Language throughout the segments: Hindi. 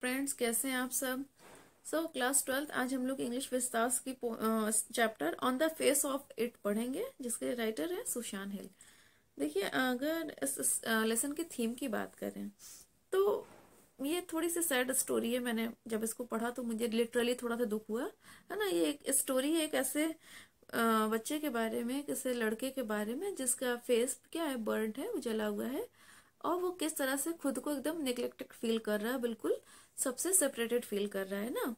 फ्रेंड्स, कैसे हैं आप सब। क्लास 12 आज हम लोग इंग्लिश विस्तार की chapter on the face of it पढ़ेंगे, जिसके राइटर है सुशान हिल। देखिए, अगर इस लेसन की थीम की बात करें तो ये थोड़ी सी सैड स्टोरी है। मैंने जब इसको पढ़ा तो मुझे लिटरली थोड़ा सा दुख हुआ, है ना। ये एक स्टोरी है एक ऐसे बच्चे के बारे में, किसी लड़के के बारे में जिसका फेस क्या है, बर्न्ड है, उजला हुआ है, और वो किस तरह से खुद को एकदम नेग्लेक्टेड फील कर रहा है, बिल्कुल सबसे सेपरेटेड फील कर रहा है ना।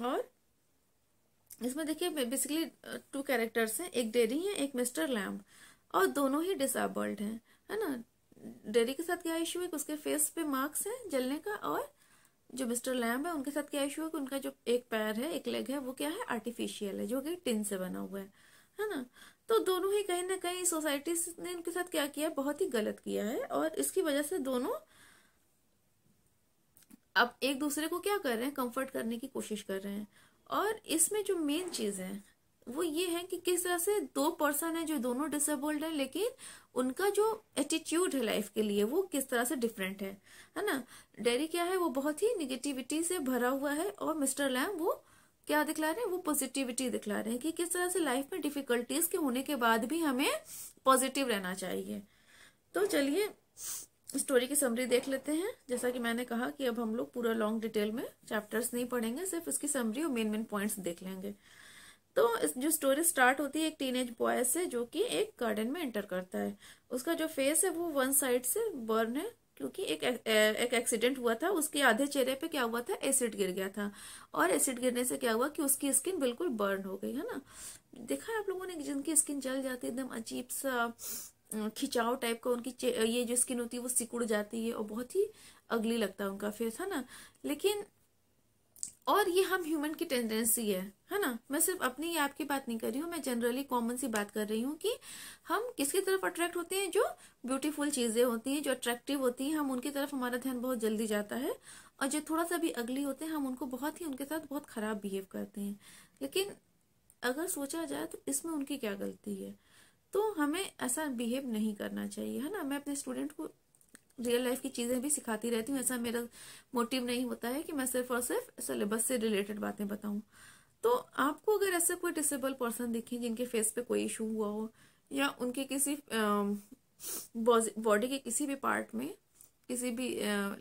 और इसमें देखिए बेसिकली टू कैरेक्टर्स हैं, एक डेरी है, एक मिस्टर लैम्ब, और दोनों ही डिसेबल्ड हैं, है ना। डेरी के साथ क्या इशू है कि उसके फेस पे मार्क्स है जलने का, और जो मिस्टर लैम्ब है उनके साथ क्या इशू है कि उनका जो एक पैर है, एक लेग है, वो क्या है, आर्टिफिशियल है, जो कि टिन से बना हुआ है ना। तो दोनों ही कहीं ना कहीं सोसाइटी ने उनके साथ क्या किया, बहुत ही गलत किया है, और इसकी वजह से दोनों अब एक दूसरे को क्या कर रहे हैं, कंफर्ट करने की कोशिश कर रहे हैं। और इसमें जो मेन चीज है वो ये है कि किस तरह से दो पर्सन है जो दोनों डिसेबल्ड है, लेकिन उनका जो एटीट्यूड है लाइफ के लिए वो किस तरह से डिफरेंट है ना। डेरी क्या है, वो बहुत ही निगेटिविटी से भरा हुआ है, और मिस्टर लैम वो क्या दिखला रहे हैं, वो पॉजिटिविटी दिखला रहे हैं कि किस तरह से लाइफ में डिफिकल्टीज के होने के बाद भी हमें पॉजिटिव रहना चाहिए। तो चलिए स्टोरी की समरी देख लेते हैं। जैसा कि मैंने कहा कि अब हम लोग पूरा लॉन्ग डिटेल में चैप्टर्स नहीं पढ़ेंगे, सिर्फ इसकी समरी और मेन मेन पॉइंट्स देख लेंगे। तो जो स्टोरी स्टार्ट होती है एक टीनेज बॉय से, जो कि एक गार्डन में एंटर करता है। उसका जो फेस है वो वन साइड से बर्न है, क्योंकि एक एक्सीडेंट हुआ था। उसके आधे चेहरे पे क्या हुआ था, एसिड गिर गया था, और एसिड गिरने से क्या हुआ कि उसकी स्किन बिल्कुल बर्न हो गई, है ना। देखा है आप लोगों ने, जिनकी स्किन जल जाती है, एकदम अजीब सा खिंचाव टाइप का उनकी ये जो स्किन होती है वो सिकुड़ जाती है, और बहुत ही अगली लगता है उनका फेस, है ना। लेकिन और ये हम ह्यूमन की टेंडेंसी है ना। मैं सिर्फ अपनी या आपकी बात नहीं कर रही हूँ, मैं जनरली कॉमन सी बात कर रही हूँ कि हम किसकी तरफ अट्रैक्ट होते हैं, जो ब्यूटीफुल चीजें होती हैं, जो अट्रैक्टिव होती हैं, हम उनकी तरफ हमारा ध्यान बहुत जल्दी जाता है। और जो थोड़ा सा भी अगली होते हैं हम उनको बहुत ही, उनके साथ बहुत खराब बिहेव करते हैं। लेकिन अगर सोचा जाए तो इसमें उनकी क्या गलती है। तो हमें ऐसा बिहेव नहीं करना चाहिए, है ना। मैं अपने स्टूडेंट को रियल लाइफ की चीजें भी सिखाती रहती हूँ। ऐसा मेरा मोटिव नहीं होता है कि मैं सिर्फ और सिर्फ सिलेबस से रिलेटेड बातें बताऊं। तो आपको अगर ऐसा कोई डिसेबल पर्सन दिखे जिनके फेस पे कोई इशू हुआ हो, या उनके किसी बॉडी के किसी भी पार्ट में, किसी भी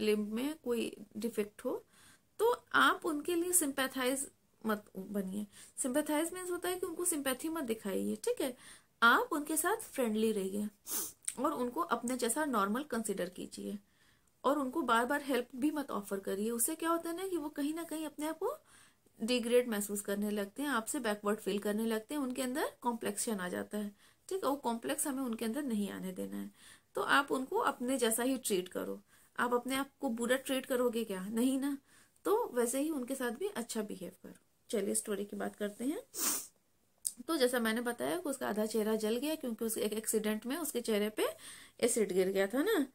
लिम्ब में कोई डिफेक्ट हो, तो आप उनके लिए सिंपैथाइज मत बनिए। सिंपैथाइज मीन्स होता है कि उनको सिंपैथी मत दिखाइए, ठीक है। आप उनके साथ फ्रेंडली रहिए, और उनको अपने जैसा नॉर्मल कंसिडर कीजिए, और उनको बार बार हेल्प भी मत ऑफर करिए। उससे क्या होता है ना कि वो कहीं ना कहीं अपने आप को डिग्रेड महसूस करने लगते हैं, आपसे बैकवर्ड फील करने लगते हैं, उनके अंदर कॉम्प्लेक्शन आ जाता है, ठीक है। वो कॉम्प्लेक्स हमें उनके अंदर नहीं आने देना है। तो आप उनको अपने जैसा ही ट्रीट करो। आप अपने आप को बुरा ट्रीट करोगे क्या, नहीं ना। तो वैसे ही उनके साथ भी अच्छा बिहेव करो। चलिए स्टोरी की बात करते हैं। तो जैसा मैंने बताया कि उसका आधा चेहरा जल गया, क्योंकि उस एक एक्सीडेंट में उसके चेहरे पे एसिड गिर गया था ना।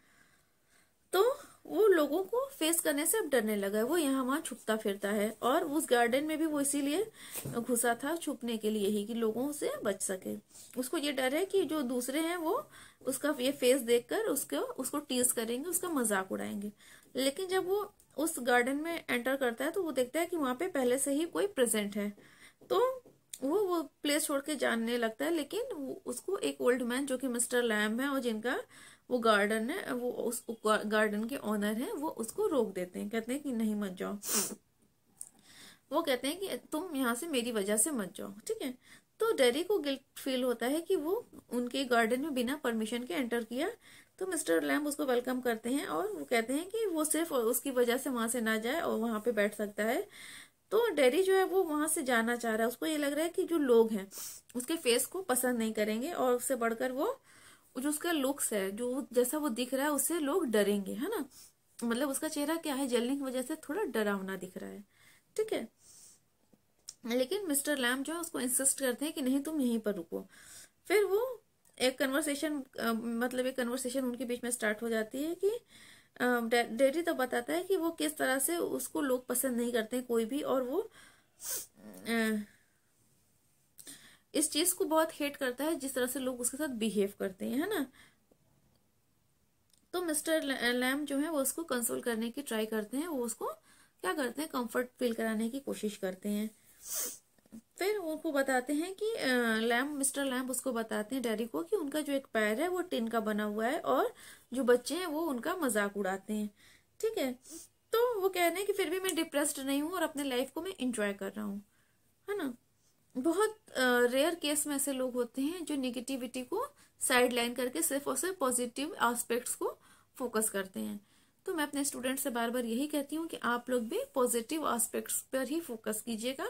तो वो लोगों को फेस करने से अब डरने लगा है, वो यहाँ वहां छुपता फिरता है, और उस गार्डन में भी वो इसीलिए घुसा था, छुपने के लिए ही, कि लोगों से बच सके। उसको ये डर है कि जो दूसरे हैं वो उसका ये फेस देखकर उसको टीज करेंगे, उसका मजाक उड़ाएंगे। लेकिन जब वो उस गार्डन में एंटर करता है तो वो देखता है कि वहां पे पहले से ही कोई प्रेजेंट है। तो वो प्लेस छोड़ के जानने लगता है, लेकिन उसको एक ओल्ड मैन जो कि मिस्टर लैम्ब है, और जिनका वो गार्डन है, वो उस गार्डन के ऑनर है, वो उसको रोक देते हैं, कहते हैं कि नहीं मत जाओ। वो कहते हैं कि तुम यहाँ से मेरी वजह से मत जाओ, ठीक है। तो डेरी को गिल्ट फील होता है कि वो उनके गार्डन में बिना परमिशन के एंटर किया। तो मिस्टर लैम्ब उसको वेलकम करते हैं, और वो कहते हैं कि वो सिर्फ उसकी वजह से वहां से ना जाए और वहां पे बैठ सकता है। तो डेरी जो है वो वहां से जाना चाह रहा है। उसको ये लग रहा है कि जो लोग हैं उसके फेस को पसंद नहीं करेंगे, और उससे बढ़कर वो जो उसका लुक्स है, जो जैसा वो दिख रहा है, उससे लोग डरेंगे, है ना। मतलब उसका चेहरा क्या है, जलने की वजह से थोड़ा डरावना दिख रहा है, ठीक है। लेकिन मिस्टर लैम्ब जो है उसको इंसिस्ट करते हैं कि नहीं तुम यहीं पर रुको। फिर वो एक कन्वर्सेशन उनके बीच में स्टार्ट हो जाती है कि डेरी तो बताता है कि वो किस तरह से उसको लोग पसंद नहीं करते कोई भी, और वो इस चीज को बहुत हेट करता है जिस तरह से लोग उसके साथ बिहेव करते हैं, है ना। तो मिस्टर लैम जो है वो उसको कंसोल करने की ट्राई करते हैं, वो उसको क्या करते हैं, कंफर्ट फील कराने की कोशिश करते हैं। फिर उनको बताते हैं कि मिस्टर लैम्ब उसको बताते हैं डैडी को कि उनका जो एक पैर है वो टिन का बना हुआ है और जो बच्चे हैं वो उनका मजाक उड़ाते हैं। ठीक है, तो वो कह रहे हैं कि फिर भी मैं डिप्रेस्ड नहीं हूँ और अपने लाइफ को मैं इंजॉय कर रहा हूँ, है ना। बहुत रेयर केस में ऐसे लोग होते हैं जो निगेटिविटी को साइड लाइन करके सिर्फ और सिर्फ पॉजिटिव एस्पेक्ट्स को फोकस करते हैं। तो मैं अपने स्टूडेंट से बार बार यही कहती हूँ कि आप लोग भी पॉजिटिव एस्पेक्ट्स पर ही फोकस कीजिएगा।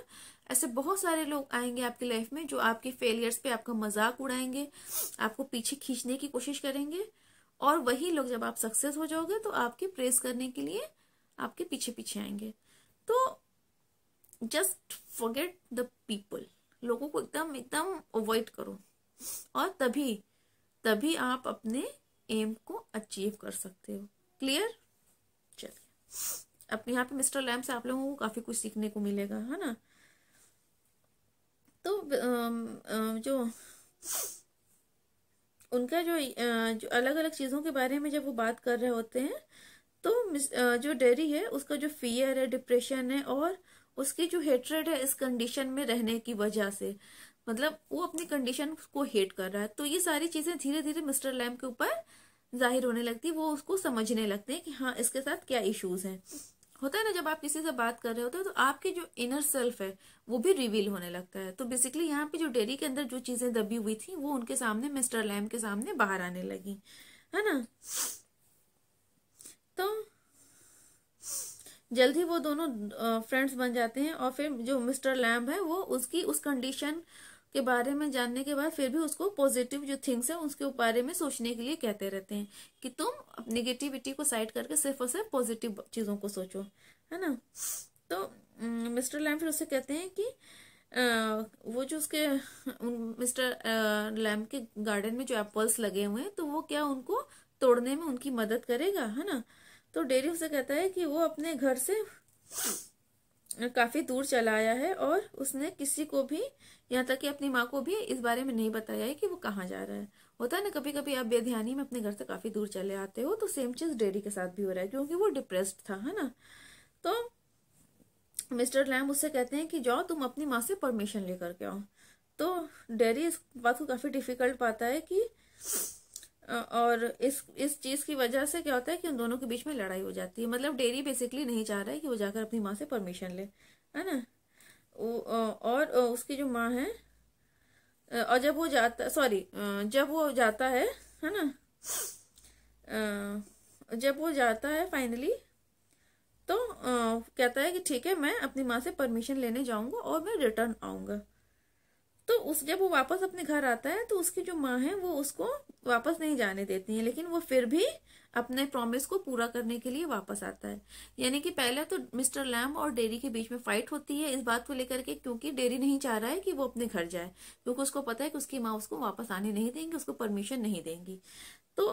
ऐसे बहुत सारे लोग आएंगे आपकी लाइफ में जो आपके फेलियर्स पे आपका मजाक उड़ाएंगे, आपको पीछे खींचने की कोशिश करेंगे, और वही लोग जब आप सक्सेस हो जाओगे तो आपकी प्रेज करने के लिए आपके पीछे पीछे आएंगे। तो जस्ट फॉरगेट द पीपल, लोगों को एकदम एकदम अवॉइड करो, और तभी आप अपने एम को अचीव कर सकते हो। क्लियर? चलिए, अपने यहाँ पे मिस्टर लैम्ब से आप लोगों को काफी कुछ सीखने को मिलेगा, है ना। तो जो उनका जो अलग अलग चीजों के बारे में जब वो बात कर रहे होते हैं, तो जो डेरी है उसका जो फियर है, डिप्रेशन है, और उसकी जो हेट्रेड है इस कंडीशन में रहने की वजह से, मतलब वो अपनी कंडीशन को हेट कर रहा है, तो ये सारी चीजें धीरे धीरे मिस्टर लैम्ब के ऊपर जाहिर होने लगती, वो उसको समझने लगते हैं कि हाँ इसके साथ क्या इश्यूज हैं। होता है ना, जब आप किसी से बात कर रहे होते हो तो आपके जो इनर सेल्फ है वो भी रिवील होने लगता है। तो बेसिकली यहाँ पे जो डेरी के अंदर जो चीजें दबी हुई थी वो उनके सामने, मिस्टर लैम्ब के सामने बाहर आने लगी, है ना। तो जल्द ही वो दोनों फ्रेंड्स बन जाते हैं, और फिर जो मिस्टर लैम्ब है वो उसकी उस कंडीशन के बारे में जानने के बाद फिर भी उसको पॉजिटिव जो थिंग्स है उसके बारे में सोचने के लिए कहते रहते हैं कि तुम नेगेटिविटी को साइड करके सिर्फ और सिर्फ पॉजिटिव चीजों को सोचो, है ना। तो मिस्टर लैम्ब फिर उससे कहते हैं कि वो जो उसके मिस्टर लैम्ब के गार्डन में जो एप्पल्स लगे हुए हैं तो वो क्या उनको तोड़ने में उनकी मदद करेगा, है ना। तो डेरी उसे कहता है कि वो अपने घर से काफी दूर चला आया है और उसने किसी को भी, यहाँ तक कि अपनी माँ को भी इस बारे में नहीं बताया है कि वो कहाँ जा रहा है। होता है ना, कभी कभी आप बेध्यानी में अपने घर से काफी दूर चले आते हो, तो सेम चीज डेरी के साथ भी हो रहा है क्योंकि वो डिप्रेस्ड था, है ना। तो मिस्टर लैम्ब उससे कहते हैं कि जाओ तुम अपनी माँ से परमिशन लेकर के आओ। तो डेरी इस बात को काफी डिफिकल्ट पाता है कि और इस चीज की वजह से क्या होता है कि उन दोनों के बीच में लड़ाई हो जाती है। मतलब डेरी बेसिकली नहीं चाह रहा है कि वो जाकर अपनी माँ से परमिशन ले, है ना। और उसकी जो माँ है, और जब वो जाता है ना, जब वो जाता है फाइनली, तो कहता है कि ठीक है मैं अपनी माँ से परमिशन लेने जाऊंगा और मैं रिटर्न आऊंगा। तो जब वो वापस अपने घर आता है तो उसकी जो माँ है वो उसको वापस नहीं जाने देती है, लेकिन वो फिर भी अपने प्रॉमिस को पूरा करने के लिए वापस आता है। यानी कि पहले तो मिस्टर लैम्ब और डेरी के बीच में फाइट होती है इस बात को लेकर के, क्योंकि डेरी नहीं चाह रहा है कि वो अपने घर जाए, क्योंकि उसको पता है कि उसकी माँ उसको वापस आने नहीं देंगी, उसको परमिशन नहीं देंगी। तो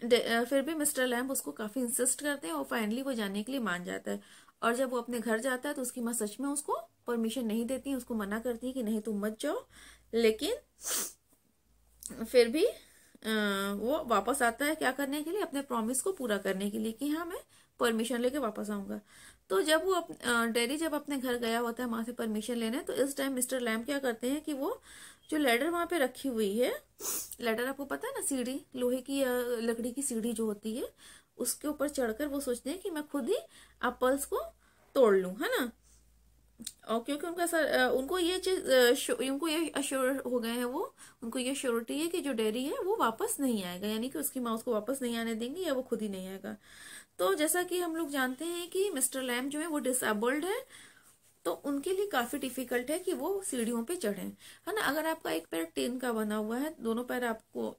फिर भी मिस्टर लैम्ब उसको काफी इंसिस्ट करते हैं और फाइनली वो जाने के लिए मान जाता है। और जब वो अपने घर जाता है तो उसकी माँ सच में उसको परमिशन नहीं देती, उसको मना करती है कि नहीं तुम मत जाओ, लेकिन फिर भी वो वापस आता है क्या करने के लिए, अपने प्रॉमिस को पूरा करने के लिए कि हाँ मैं परमिशन लेके वापस आऊंगा। तो जब वो डेरी जब अपने घर गया होता है माँ से परमिशन लेने, तो इस टाइम मिस्टर लैम्ब क्या करते हैं कि वो जो लेडर वहां पे रखी हुई है, लेडर आपको पता है ना, सीढ़ी, लोहे की या लकड़ी की सीढ़ी जो होती है, उसके ऊपर चढ़कर वो सोचते हैं कि मैं खुद ही एप्पल्स को तोड़ लूं, है ना। और क्योंकि उनका उनको ये चीज उनको ये अश्योर हो गए हैं, वो उनको ये श्योरिटी है कि जो डेरी है वो वापस नहीं आएगा, यानी कि उसकी माँ उसको वापस नहीं आने देंगी या वो खुद ही नहीं आएगा। तो जैसा कि हम लोग जानते हैं कि मिस्टर लैम्ब जो है वो डिसेबल्ड है, तो उनके लिए काफी डिफिकल्ट है कि वो सीढ़ियों पे चढ़े, है ना। अगर आपका एक पैर टिन का बना हुआ है, दोनों पैर आपको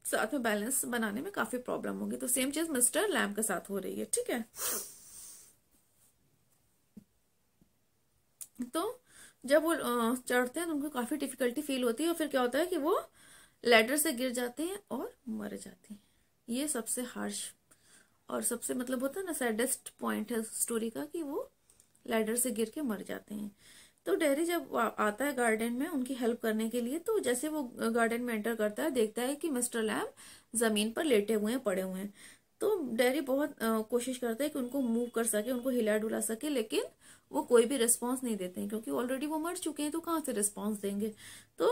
साथ में बैलेंस बनाने में काफी प्रॉब्लम होगी। तो सेम चीज मिस्टर लैम्ब के साथ हो रही है, ठीक है। तो जब वो चढ़ते हैं तो उनको काफी डिफिकल्टी फील होती है, और फिर क्या होता है कि वो लैडर से गिर जाते हैं और मर जाते हैं। ये सबसे हार्श और सबसे मतलब होता है ना सैडेस्ट पॉइंट है स्टोरी का, कि वो लैडर से गिर के मर जाते हैं। तो डेरी जब आता है गार्डन में उनकी हेल्प करने के लिए, तो जैसे वो गार्डन में एंटर करता है देखता है कि मिस्टर लैम्ब जमीन पर लेटे हुए हैं, पड़े हुए हैं। तो डेरी बहुत कोशिश करता है कि उनको मूव कर सके, उनको हिला डुला सके, लेकिन वो कोई भी रिस्पॉन्स नहीं देते हैं क्योंकि ऑलरेडी वो मर चुके हैं, तो कहाँ से रिस्पॉन्स देंगे। तो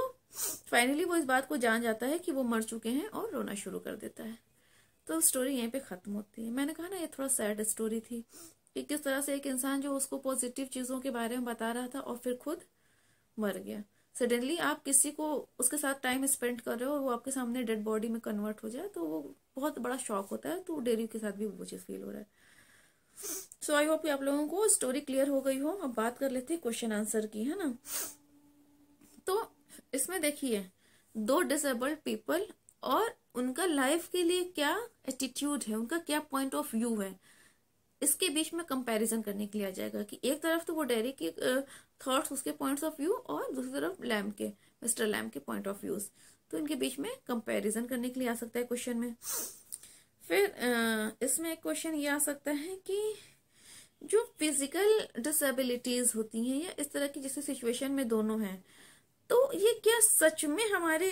फाइनली वो इस बात को जान जाता है कि वो मर चुके हैं और रोना शुरू कर देता है। तो स्टोरी यहीं पे खत्म होती है। मैंने कहा ना ये थोड़ा सैड स्टोरी थी कि किस तरह से एक इंसान जो उसको पॉजिटिव चीजों के बारे में बता रहा था और फिर खुद मर गया। सडनली आप किसी को उसके साथ टाइम स्पेंड कर रहे हो और वो आपके सामने डेड बॉडी में कन्वर्ट हो जाए तो वो बहुत बड़ा शॉक होता है। तो डेरी के साथ भी वो चीज फील हो रहा है। सो आई होप कि आप लोगों को स्टोरी क्लियर हो गई हो। अब बात कर लेते हैं क्वेश्चन आंसर की, है ना। तो इसमें देखिए 2 डिसेबल्ड पीपल और उनका लाइफ के लिए क्या एटीट्यूड है, उनका क्या पॉइंट ऑफ व्यू है, इसके बीच में कंपैरिजन करने के लिए आ जाएगा कि एक तरफ तो वो डेरी के थॉट्स, उसके पॉइंट्स ऑफ व्यू, और दूसरी तरफ लैम के, मिस्टर लैम के पॉइंट ऑफ व्यूज। तो इनके बीच में कंपैरिजन करने के लिए आ सकता है क्वेश्चन में। फिर इसमें एक क्वेश्चन ये आ सकता है कि जो फिजिकल डिसेबिलिटीज होती हैं या इस तरह की जैसे सिचुएशन में दोनों हैं, तो ये क्या सच में हमारे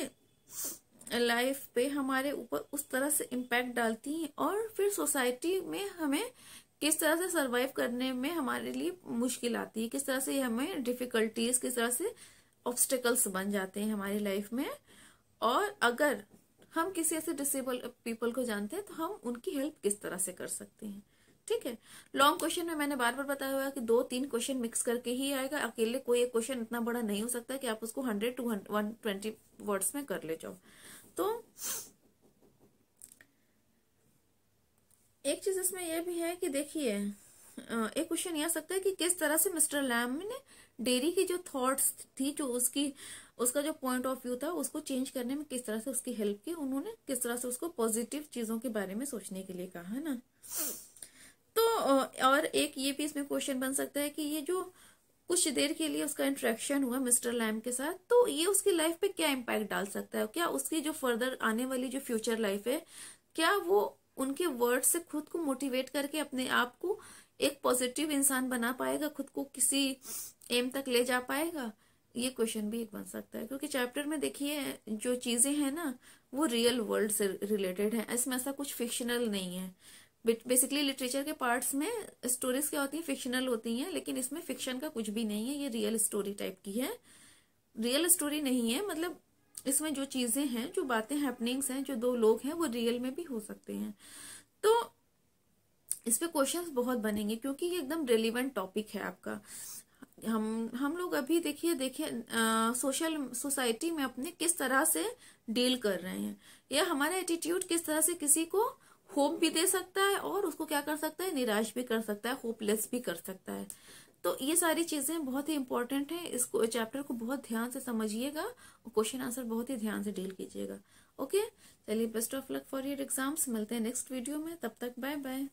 लाइफ पे, हमारे ऊपर उस तरह से इम्पैक्ट डालती हैं और फिर सोसाइटी में हमें किस तरह से सरवाइव करने में हमारे लिए मुश्किल आती है, किस तरह से हमें डिफिकल्टीज, किस तरह से ऑब्स्टेकल्स बन जाते हैं हमारी लाइफ में। और अगर हम किसी ऐसे डिसेबल पीपल को जानते हैं तो हम उनकी हेल्प किस तरह से कर सकते हैं। ठीक है, लॉन्ग क्वेश्चन में मैंने बार बार बताया हुआ है कि 2-3 क्वेश्चन मिक्स करके ही आएगा। अकेले कोई एक क्वेश्चन इतना बड़ा नहीं हो सकता कि आप उसको 100 to 120 वर्ड्स में कर ले जाओ। तो एक चीज इसमें यह भी है कि देखिए एक क्वेश्चन ये आ सकता है कि किस तरह से मिस्टर लैम ने डेरी की जो थॉट्स थी, जो उसका जो पॉइंट ऑफ व्यू था, उसको चेंज करने में किस तरह से उसकी हेल्प की, उन्होंने किस तरह से उसको पॉजिटिव चीजों के बारे में सोचने के लिए कहा, है ना। तो और एक ये भी इसमें क्वेश्चन बन सकता है कि ये जो कुछ देर के लिए उसका इंटरेक्शन हुआ मिस्टर लैम के साथ, तो ये उसकी लाइफ पे क्या इम्पैक्ट डाल सकता है, क्या उसकी जो फर्दर आने वाली जो फ्यूचर लाइफ है, क्या वो उनके वर्ड से खुद को मोटिवेट करके अपने आप को एक पॉजिटिव इंसान बना पाएगा, खुद को किसी एम तक ले जा पाएगा। ये क्वेश्चन भी एक बन सकता है क्योंकि चैप्टर में देखिए जो चीजें हैं ना वो रियल वर्ल्ड से रिलेटेड है, इसमें ऐसा कुछ फिक्शनल नहीं है। बेसिकली लिटरेचर के पार्ट्स में स्टोरीज क्या होती हैं, फिक्शनल होती हैं, लेकिन इसमें फिक्शन का कुछ भी नहीं है, ये रियल स्टोरी टाइप की है। रियल स्टोरी नहीं है, मतलब इसमें जो चीजें हैं, जो बातें हैपनिंग्स हैं, जो 2 लोग हैं, वो रियल में भी हो सकते हैं। तो इस पे क्वेश्चंस बहुत बनेंगे क्योंकि ये एकदम रेलिवेंट टॉपिक है आपका। हम लोग अभी देखिए सोसाइटी में अपने किस तरह से डील कर रहे हैं, या हमारा एटीट्यूड किस तरह से किसी को होप भी दे सकता है और उसको क्या कर सकता है, निराश भी कर सकता है, होपलेस भी कर सकता है। तो ये सारी चीजें बहुत ही इंपॉर्टेंट है। इसको चैप्टर को बहुत ध्यान से समझिएगा और क्वेश्चन आंसर बहुत ही ध्यान से डील कीजिएगा। ओके, चलिए best of luck for your exams. मिलते हैं नेक्स्ट वीडियो में, तब तक बाय बाय।